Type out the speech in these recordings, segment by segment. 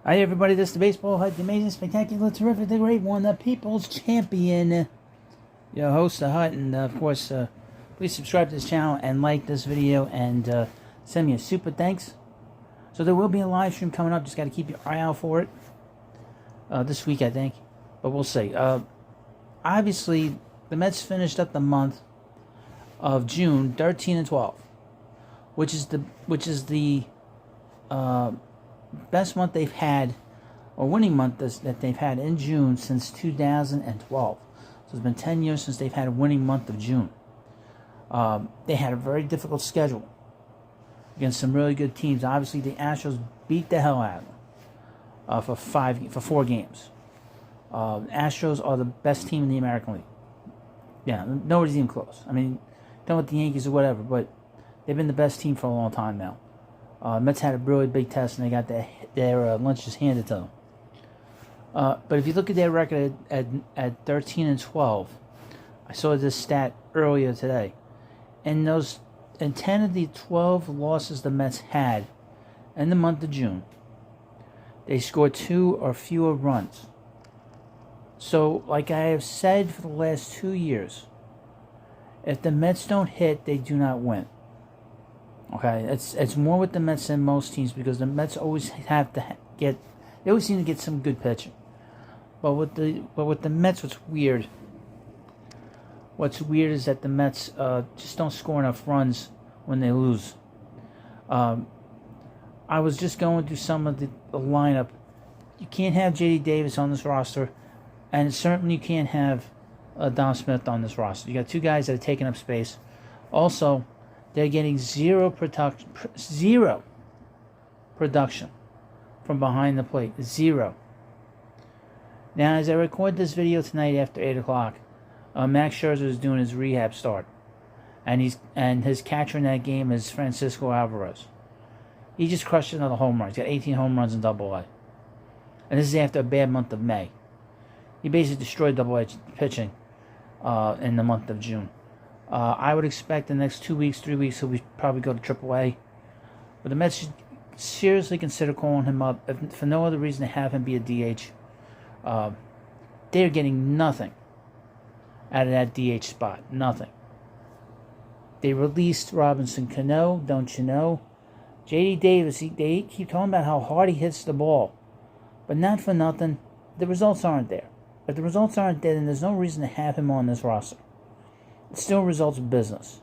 Hi everybody, this is the Baseball Hut, the amazing, spectacular, terrific, the great one, the People's Champion, your host, the Hut, and of course, please subscribe to this channel and like this video and send me a super thanks. So there will be a live stream coming up, just got to keep your eye out for it, this week I think, but we'll see. Obviously, the Mets finished up the month of June 13-12, which is the best month they've had, or winning month that they've had in June since 2012. So it's been 10 years since they've had a winning month of June. They had a very difficult schedule against some really good teams. Obviously, the Astros beat the hell out of them for 4 games. Astros are the best team in the American League. Yeah, nobody's even close. I mean, done with the Yankees or whatever, but they've been the best team for a long time now. Mets had a really big test, and they got their lunches handed to them. But if you look at their record at 13-12, I saw this stat earlier today, and 10 of the 12 losses the Mets had in the month of June, they scored 2 or fewer runs. So, like I have said for the last 2 years, if the Mets don't hit, they do not win. Okay, it's more with the Mets than most teams, because the Mets always have to they always seem to get some good pitching. But with the Mets, what's weird is that the Mets just don't score enough runs when they lose. I was just going through some of the lineup. You can't have J.D. Davis on this roster, and certainly you can't have Dom Smith on this roster. You got 2 guys that are taking up space. Also, they're getting zero production from behind the plate. Zero. Now, as I record this video tonight after 8 o'clock, Max Scherzer is doing his rehab start, and his catcher in that game is Francisco Alvarez. He just crushed another home run. He's got 18 home runs in Double-A, and this is after a bad month of May. He basically destroyed Double-A pitching in the month of June. I would expect the next 2 weeks, 3 weeks, he'll probably go to Triple-A. But the Mets should seriously consider calling him up, if for no other reason to have him be a DH. They're getting nothing out of that DH spot. Nothing. They released Robinson Cano, don't you know? J.D. Davis, they keep talking about how hard he hits the ball. But not for nothing, the results aren't there. If the results aren't there, then there's no reason to have him on this roster. It still results in business.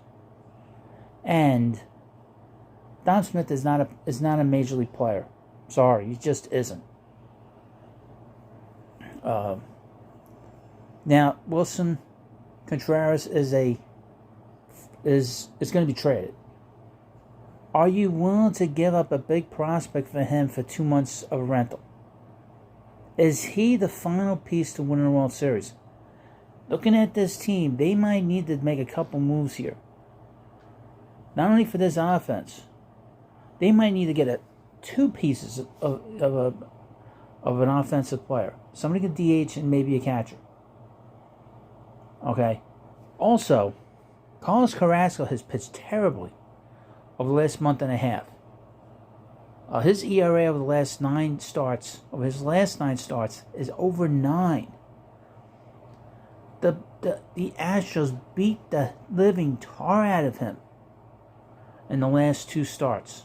And Dom Smith is not a major league player. Sorry, he just isn't. Now Wilson Contreras is going to be traded. Are you willing to give up a big prospect for him for 2 months of rental? Is he the final piece to win a World Series? Looking at this team, they might need to make a couple moves here. Not only for this offense, they might need to get 2 pieces of an offensive player. Somebody can DH and maybe a catcher. Okay. Also, Carlos Carrasco has pitched terribly over the last month and a half. His ERA over the last 9 starts, is over 9. The Astros beat the living tar out of him in the last 2 starts.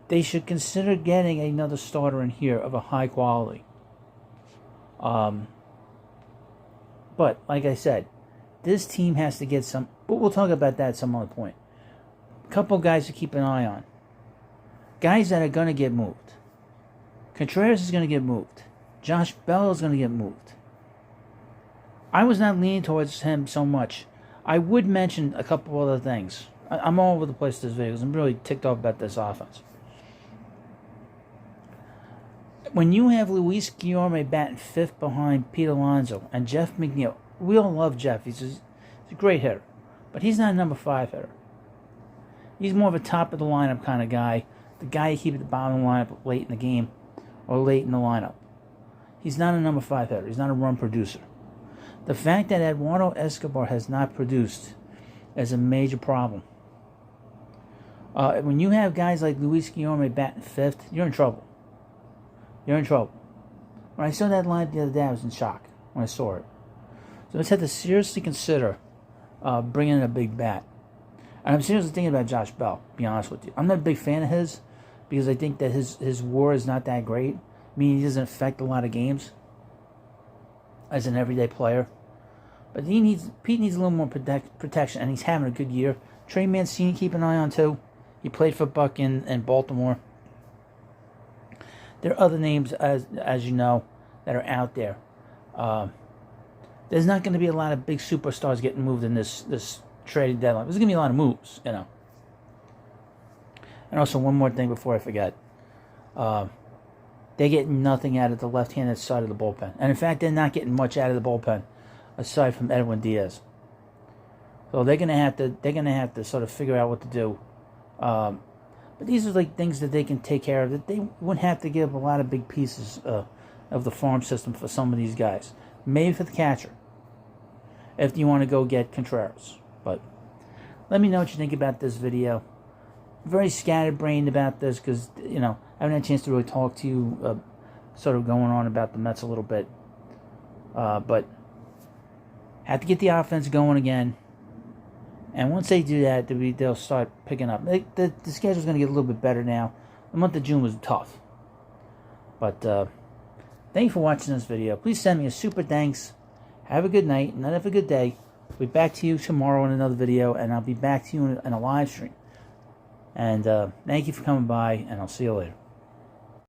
They should consider getting another starter in here of a high quality. But, like I said, this team has to get some... But we'll talk about that at some other point. A couple guys to keep an eye on. Guys that are going to get moved. Contreras is going to get moved. Josh Bell is going to get moved. I was not leaning towards him so much. I would mention a couple other things. I'm all over the place in this video because I'm really ticked off about this offense. When you have Luis Guillorme batting 5th behind Pete Alonso and Jeff McNeil, we all love Jeff. He's a great hitter. But he's not a number 5 hitter. He's more of a top of the lineup kind of guy. The guy you keep at the bottom of the lineup late in the game or late in the lineup. He's not a number 5 hitter. He's not a run producer. The fact that Eduardo Escobar has not produced is a major problem. When you have guys like Luis Guillorme batting 5th, you're in trouble. you're in trouble. When I saw that line the other day, I was in shock when I saw it. So let's have to seriously consider bringing in a big bat. And I'm seriously thinking about Josh Bell, to be honest with you. I'm not a big fan of his because I think that his WAR is not that great. I mean, he doesn't affect a lot of games as an everyday player. But Pete needs a little more protection, and he's having a good year. Trey Mancini, keep an eye on, too. He played for Buck in Baltimore. There are other names, as you know, that are out there. There's not going to be a lot of big superstars getting moved in this trading deadline. There's going to be a lot of moves, you know. And also, one more thing before I forget. They're getting nothing out of the left-handed side of the bullpen. And in fact, they're not getting much out of the bullpen aside from Edwin Diaz. So they're gonna have to sort of figure out what to do. But these are like things that they can take care of. That they wouldn't have to give a lot of big pieces of the farm system for some of these guys. Maybe for the catcher, if you want to go get Contreras. But let me know what you think about this video. Very scatterbrained about this because, you know, I haven't had a chance to really talk to you sort of going on about the Mets a little bit. But have to get the offense going again. And once they do that, they'll start picking up. The schedule's going to get a little bit better now. The month of June was tough. But thank you for watching this video. Please send me a super thanks. Have a good night and have a good day. I'll be back to you tomorrow in another video. And I'll be back to you in a live stream. And thank you for coming by. And I'll see you later.